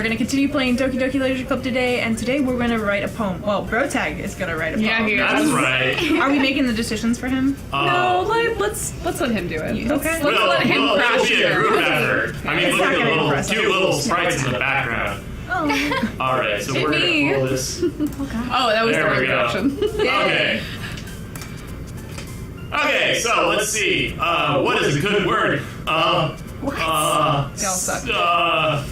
going to continue playing Doki Doki Literature Club today, and today we're going to write a poem. Well, Brotag is going to write a poem. Yeah, he is. That's right. Are we making the decisions for him? No, let's let him do it. Okay. Let's let him it'll crash be a through. group effort. I mean, It's look not at the gonna be little impressive. cute little sprites in the background. Oh. All right, so we're me. gonna pull this. Oh, that was There the right we go. direction. Okay. Okay, so let's see. What is a good word? They all suck.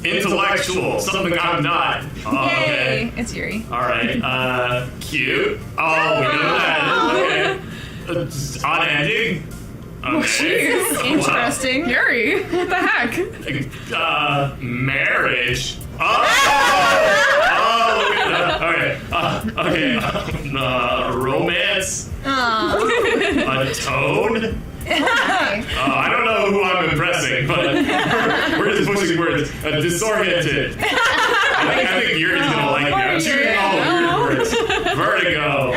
Intellectual. Something I'm not. Oh, Yay! okay. It's Yuri. All right. Cute. Oh, we know that. Okay. Unending. Okay. Interesting. Yuri, what the heck? Marriage. Oh, look at that. Okay. Romance. A toad. I don't know who I'm impressing, but we're just pushing words. Disoriented. I think Yuri's gonna like me. I'm shooting all the weird words. Vertigo.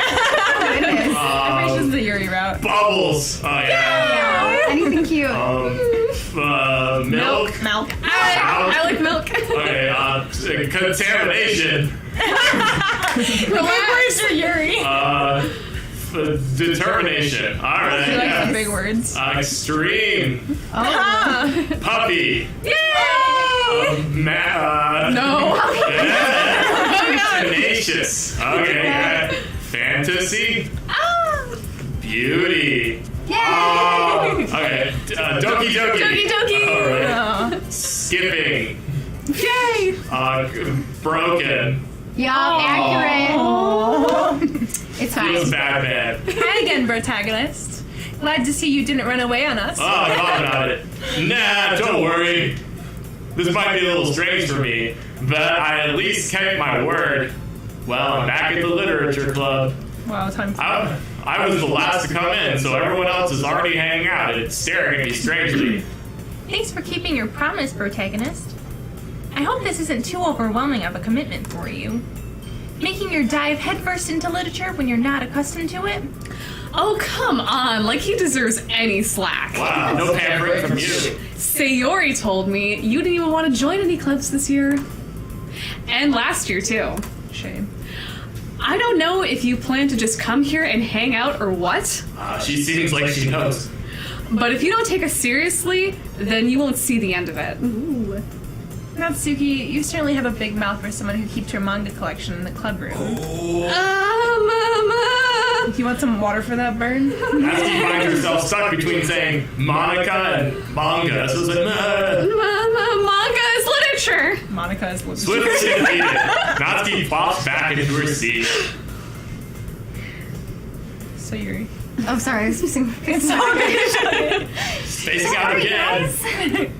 This is the Yuri route. Bubbles. Oh yeah. Anything cute. Milk. Milk. I like milk. Okay. Contamination. Relax. For Yuri. Determination. All right. He likes Yeah. the big words. Extreme. Oh. Puppy. Yay! No. Yeah. Tenacious. Okay. Yeah. Fantasy. Beauty. Yay! Okay. Doki Doki. Doki Doki. All right. Skipping. Yay. Broken. Yup, accurate. It's Feels fine. bad. Hi again, protagonist. Glad to see you didn't run away on us. Oh, I thought about it. Nah, don't worry. This might be a little strange for me, but I at least kept my word. Well, I'm back at the Literature Club. Wow, time. I was the last to come in, so everyone else is already hanging out and staring at me strangely. Thanks for keeping your promise, protagonist. I hope this isn't too overwhelming of a commitment for you. Making your dive headfirst into literature when you're not accustomed to it? Oh, come on. Like he deserves any slack. Wow, no pampering from you. Sayori told me you didn't even want to join any clubs this year. And last year, too. Shame. I don't know if you plan to just come here and hang out or what, She seems like she knows. but if you don't take us seriously, then you won't see the end of it. Ooh. Natsuki, you certainly have a big mouth for someone who keeps her manga collection in the club room. Mama. Do you want some water for that burn? Natsuki finds herself stuck between saying Monica and manga, so it's like, Manga is literature. Monica is looking. Swiftly defeated. Natsuki pops back into her seat. So Yuri. Oh, sorry, I was missing. Spacing out again. Guys.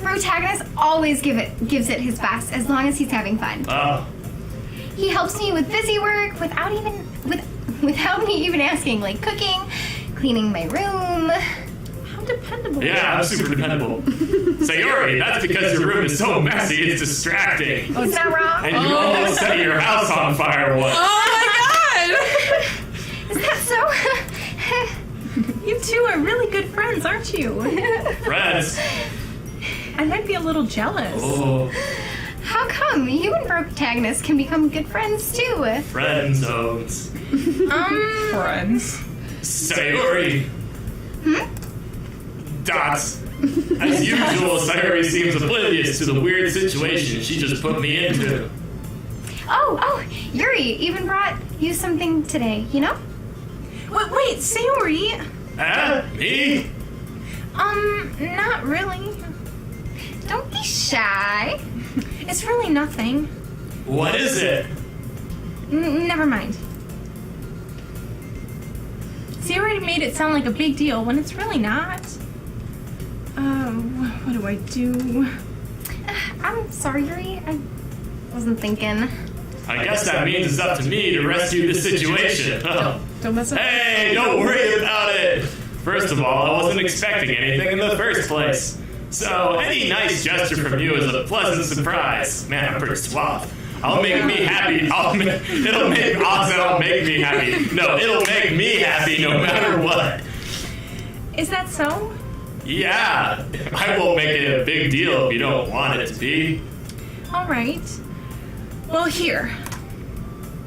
Protagonist always gives it his best as long as he's having fun. Oh. He helps me with busy work without me even asking, like cooking, cleaning my room. How dependable. Yeah, I'm super dependable. Sayori, that's because your room is so messy, it's distracting. Is that wrong? And you almost set your house on fire once. Oh Is that so? You two are really good friends, aren't you? Friends. I might be a little jealous. Oh, How come you and protagonist can become good friends too? friend zones. Friends. Sayori. Dots. As usual, Sayori seems oblivious to the weird situation she just put me into. Oh, Yuri even brought you something today, you know? Wait, Sayori. Me? Not really. Don't be shy. It's really nothing. What is it? Never mind. Sayori made it sound like a big deal when it's really not. What do I do? I'm sorry, Yuri. I wasn't thinking. I guess that means it's up to me to rescue the situation. Don't mess up. Hey, don't worry about it. First of all, I wasn't expecting anything in the first place. So any nice gesture from you is a pleasant surprise. Man, I'm pretty suave. I'll make me happy. It'll make me happy. No, it'll make me happy no matter what. Is that so? Yeah, I won't make it a big deal if you don't want it to be. All right. Well, here.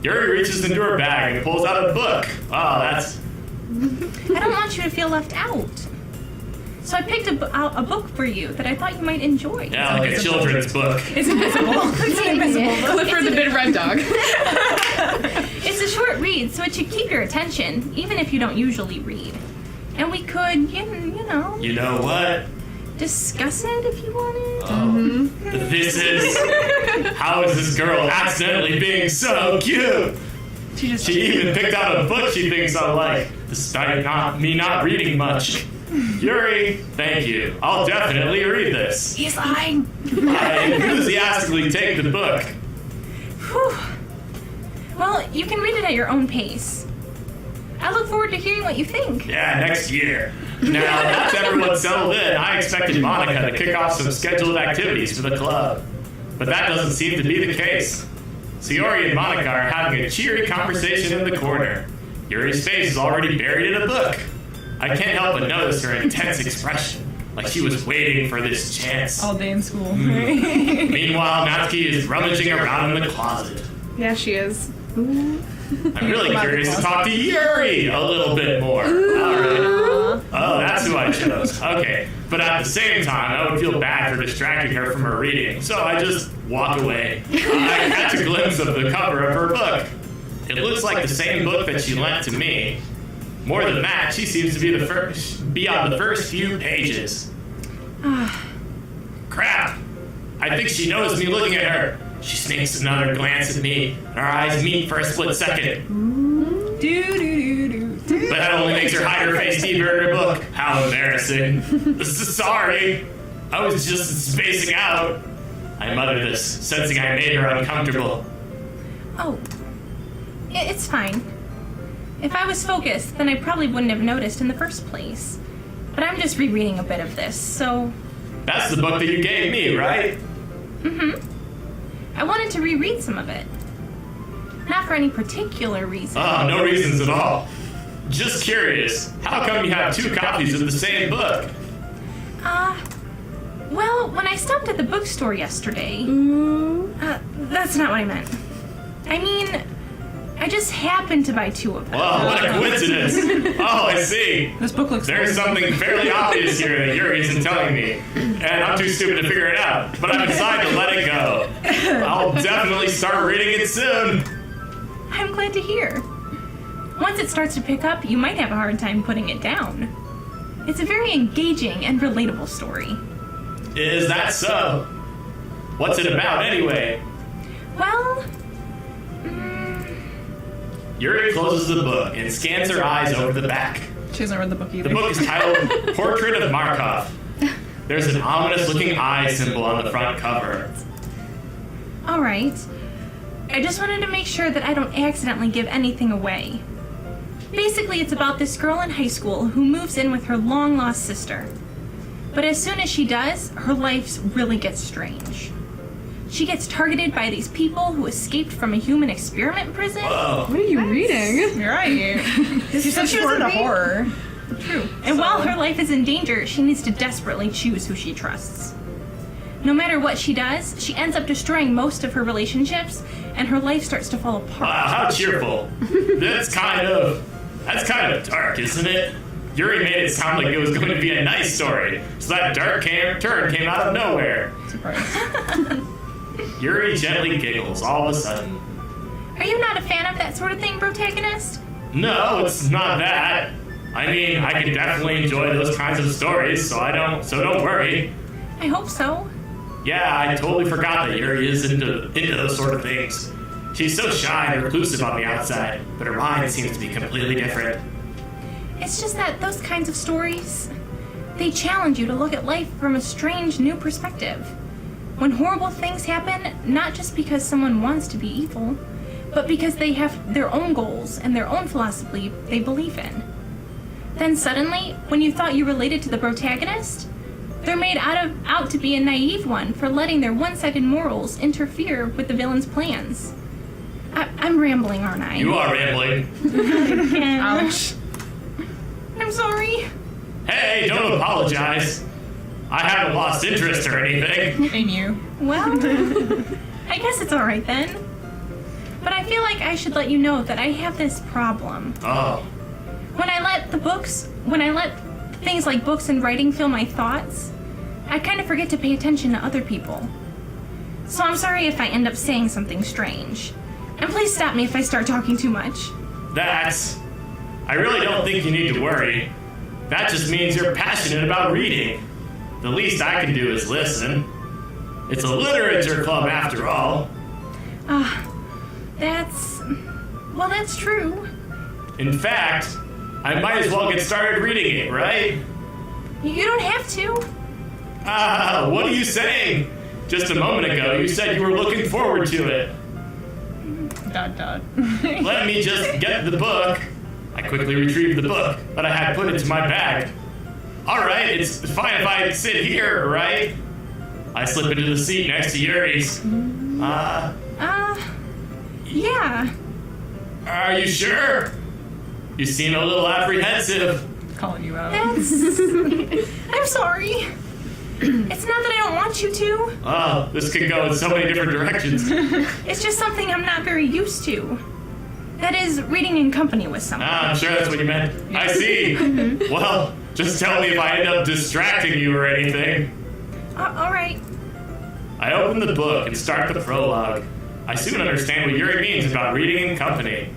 Yuri reaches into her bag and pulls out a book. Oh, that's... I don't want you to feel left out. So I picked out a book for you that I thought you might enjoy. Yeah, like a children's book. It's invisible. It's an invisible book. Clifford the Big Red Dog. It's a short read, so it should keep your attention, even if you don't usually read. And we could, you know... You know what? Discuss it if you wanted. Oh, this is... How is this girl accidentally being so cute? She even picked out a book she thinks I like, despite me not reading much. Yuri, thank you. I'll definitely read this. He's lying. I enthusiastically take the book. Whew. Well, you can read it at your own pace. I look forward to hearing what you think. Yeah, next year. Now, that's everyone settled in. I expected Monica to kick off some scheduled activities for the club. But that doesn't seem to be the case. So Yuri and Monica are having a cheery conversation in the corner. Yuri's face is already buried in a book. I can't help but notice her intense expression, like she was waiting for this chance. All day in school. Meanwhile, Natsuki is rummaging around in the closet. Yeah, she is. I'm really curious to talk to Yuri a little bit more. Alright. Oh, that's who I chose. Okay. But at the same time, I would feel bad for distracting her from her reading, so I just walk away. I catch a glimpse of the cover of her book. It looks like the same book that she lent to me. More than that, she seems to be on the first few pages. Crap! I think she knows me looking at her. She sneaks another glance at me, and our eyes meet for a split second. But that only makes her hide her face deeper in her book. How embarrassing. Sorry. I was just spacing out. I mutter this, sensing I made her uncomfortable. Oh. It's fine. If I was focused, then I probably wouldn't have noticed in the first place. But I'm just rereading a bit of this, so... That's the book that you gave me, right? I wanted to reread some of it. Not for any particular reason. Oh, no reasons at all. Just curious, how come you have two copies of the same book? Well, when I stopped at the bookstore yesterday... that's not what I meant. I mean, I just happened to buy two of them. Well, what a coincidence. Oh, I see. This book looks There's something fairly obvious here that Yuri isn't telling me. And I'm too stupid to figure it out. But I've decided to let it go. I'll definitely start reading it soon. I'm glad to hear. Once it starts to pick up, you might have a hard time putting it down. It's a very engaging and relatable story. Is that so? What's it about, anyway? Well... Yuri closes the book and scans her eyes over the back. She hasn't read the book either. The book is titled Portrait of Markov. There's an ominous-looking eye symbol on the front cover. All right. I just wanted to make sure that I don't accidentally give anything away. Basically, it's about this girl in high school who moves in with her long-lost sister. But as soon as she does, her life really gets strange. She gets targeted by these people who escaped from a human experiment prison. Whoa. What are you reading? You're right. She said she was into horror. True. And while her life is in danger, she needs to desperately choose who she trusts. No matter what she does, she ends up destroying most of her relationships, and her life starts to fall apart. Wow, how cheerful. That's kind of dark, isn't it? Yuri made it sound like it was going to be a nice story, so that dark turn came out of nowhere. Surprise. Yuri gently giggles all of a sudden. Are you not a fan of that sort of thing, protagonist? No, it's not that. I mean, I can definitely enjoy those kinds of stories, so don't worry. I hope so. Yeah, I totally forgot that Yuri is into those sort of things. She's so shy and reclusive on the outside, but her mind seems to be completely different. It's just that those kinds of stories, they challenge you to look at life from a strange new perspective. When horrible things happen, not just because someone wants to be evil, but because they have their own goals and their own philosophy they believe in. Then suddenly, when you thought you related to the protagonist, they're made out to be a naive one for letting their one-sided morals interfere with the villain's plans. I'm rambling, aren't I? You are rambling. Ouch. I'm sorry. Hey, don't apologize. I haven't lost interest or anything. In you. Well, I guess it's alright then. But I feel like I should let you know that I have this problem. Oh, When I let things like books and writing fill my thoughts, I kind of forget to pay attention to other people. So I'm sorry if I end up saying something strange. And please stop me if I start talking too much. I really don't think you need to worry. That just means you're passionate about reading. The least I can do is listen. It's a literature club after all. That's true. In fact, I might as well get started reading it, right? You don't have to. What are you saying? Just a moment ago, you said you were looking forward to it. ... Let me just get the book. I quickly retrieved the book, but I had put it in my bag. Alright, it's fine if I sit here, right? I slip into the seat next to Yuri's. Yeah. Are you sure? You seem a little apprehensive. Calling you out. I'm sorry. It's not that I don't want you to. Oh, this could go in so many different directions. It's just something I'm not very used to. That is, reading in company with someone. I'm sure that's what you meant. I see. Well, just tell me if I end up distracting you or anything. Alright. I open the book and start the prologue. I soon understand what Yuri means about reading in company.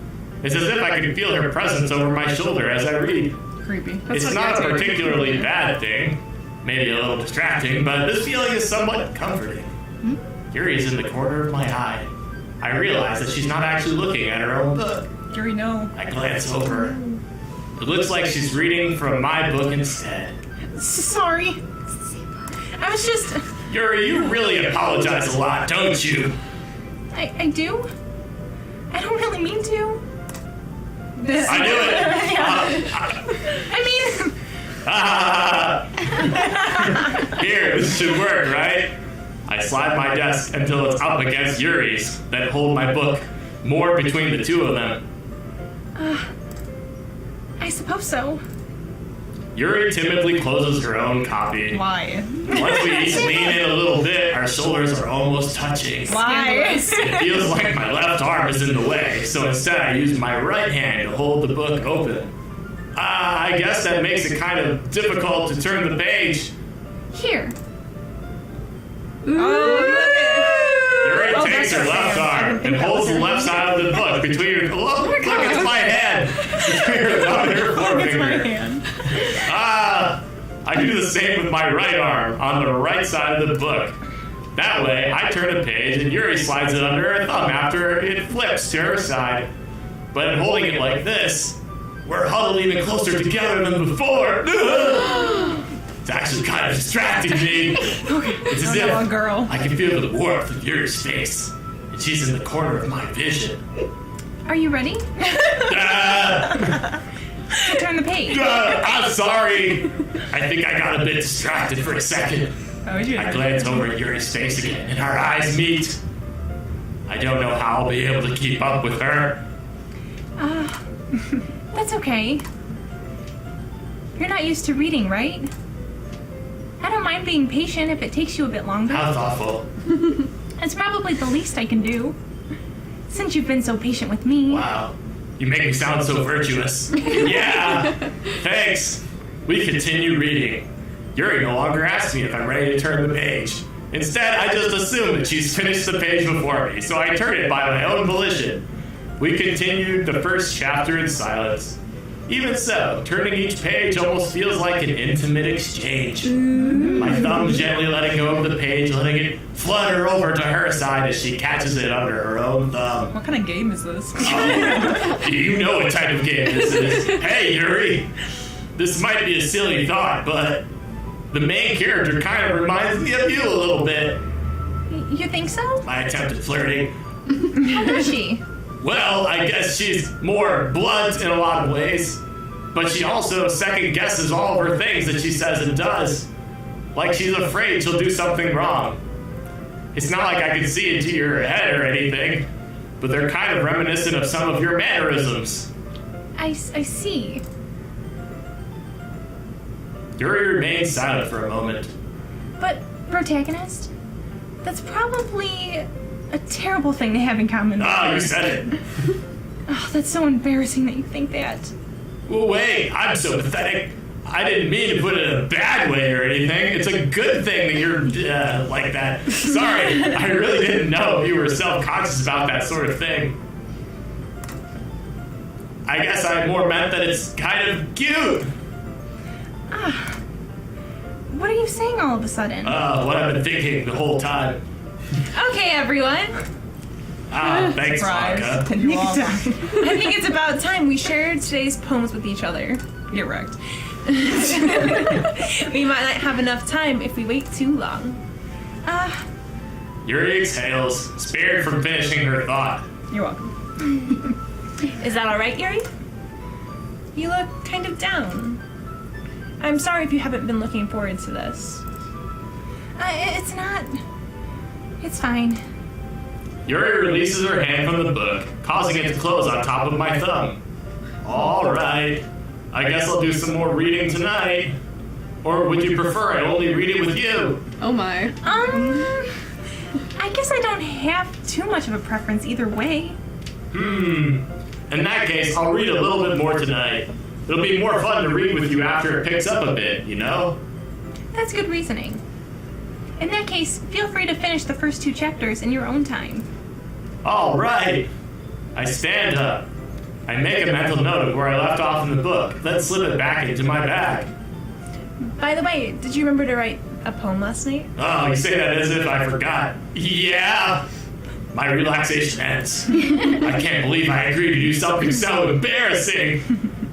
It's as if I can feel her presence over my shoulder as I read. Creepy. It's not a particularly bad thing. Maybe a little distracting, but this feeling is somewhat comforting. Yuri's in the corner of my eye. I realize that she's not actually looking at her own book. Yuri, no. I glance over. It looks like she's reading from my book instead. Sorry. I was just... Yuri, you really apologize a lot, don't you? I do? I don't really mean to. I knew it! Here, this should work, right? I slide my desk until it's up against Yuri's, then hold my book more between the two of them. I suppose so. Yuri timidly closes her own copy. Why? Once we each lean in a little bit, our shoulders are almost touching. Why? It feels like my left arm is in the way, so instead I use my right hand to hold the book open. I guess that makes it kind of difficult to turn the page. Here. Yuri takes her left arm and holds the left side of the book between her... Look, it's my hand! Between her thumb and her forefinger. I do the same with my right arm on the right side of the book. That way, I turn a page and Yuri slides it under her thumb after it flips to her side. But in holding it like this, we're huddled even closer together than before. It's actually kind of distracting me. It's as if girl. I can feel the warmth of Yuri's face, and she's in the corner of my vision. Are you ready? Turn the page. I'm sorry. I think I got a bit distracted for a second. I glance over at Yuri's face again, and our eyes meet. I don't know how I'll be able to keep up with her. That's okay. You're not used to reading, right? I don't mind being patient if it takes you a bit longer. How thoughtful. It's probably the least I can do. Since you've been so patient with me. Wow. You make me sound so virtuous. Yeah. Thanks. We continue reading. Yuri no longer asks me if I'm ready to turn the page. Instead, I just assume that she's finished the page before me, so I turn it by my own volition. We continued the first chapter in silence. Even so, turning each page almost feels like an intimate exchange. My thumb gently letting go of the page, letting it flutter over to her side as she catches it under her own thumb. What kind of game is this? You know what type of game this is. Hey, Yuri! This might be a silly thought, but the main character kind of reminds me of you a little bit. You think so? I attempted flirting. How does she? Well, I guess she's more blunt in a lot of ways, but she also second guesses all of her things that she says and does. Like she's afraid she'll do something wrong. It's not like I can see into your head or anything, but they're kind of reminiscent of some of your mannerisms. I see. Yuri remains silent for a moment. But, protagonist, that's probably a terrible thing to have in common. Oh, you said it. Oh, that's so embarrassing that you think that. Well, wait, I'm so pathetic. I didn't mean to put it in a bad way or anything. It's a good thing that you're like that. Sorry, I really didn't know you were self-conscious about that sort of thing. I guess I more meant that it's kind of cute. What are you saying all of a sudden? What I've been thinking the whole time. Okay, everyone. Thanks, Surprise. Manga. You all- I think it's about time we shared today's poems with each other. Get wrecked. We might not have enough time if we wait too long. Yuri exhales, spared from finishing her thought. You're welcome. Is that alright, Yuri? You look kind of down. I'm sorry if you haven't been looking forward to this. It's not. It's fine. Yuri releases her hand from the book, causing it to close on top of my thumb. Alright, I guess I'll do some more reading tonight. Or would you prefer I only read it with you? Oh my. I guess I don't have too much of a preference either way. In that case, I'll read a little bit more tonight. It'll be more fun to read with you after it picks up a bit, you know? That's good reasoning. In that case, feel free to finish the first 2 chapters in your own time. Alright. I stand up. I make a mental note of where I left off in the book, then slip it back into my bag. By the way, did you remember to write a poem last night? Oh, you say that as if I forgot. Yeah! My relaxation ends. I can't believe I agreed to do something so embarrassing.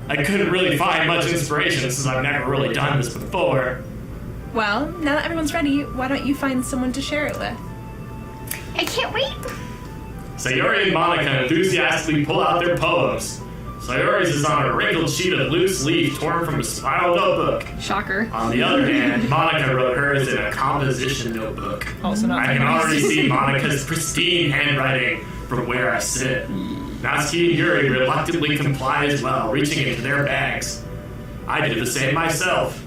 I couldn't really find much inspiration since I've never really done this before. Well, now that everyone's ready, why don't you find someone to share it with? I can't wait. Sayori and Monika enthusiastically pull out their poems. Sayori's is on a wrinkled sheet of loose leaf torn from a spiral notebook. Shocker. On the other hand, Monika wrote hers in a composition notebook. Also not I can already see Monika's pristine handwriting from where I sit. Natsuki and Yuri reluctantly comply as well, reaching into their bags. I did the same myself.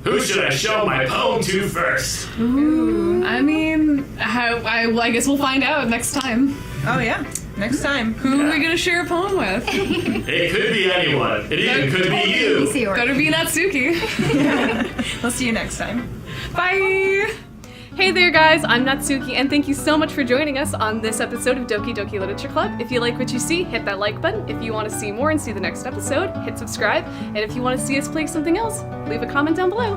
Who should I show my poem to first? I mean, I guess we'll find out next time. Oh yeah. Next time. Who are we gonna share a poem with? It could be anyone. It even could be you. Better be Natsuki. We'll see you next time. Bye! Hey there guys, I'm Natsuki and thank you so much for joining us on this episode of Doki Doki Literature Club. If you like what you see, hit that like button. If you want to see more and see the next episode, hit subscribe. And if you want to see us play something else, leave a comment down below.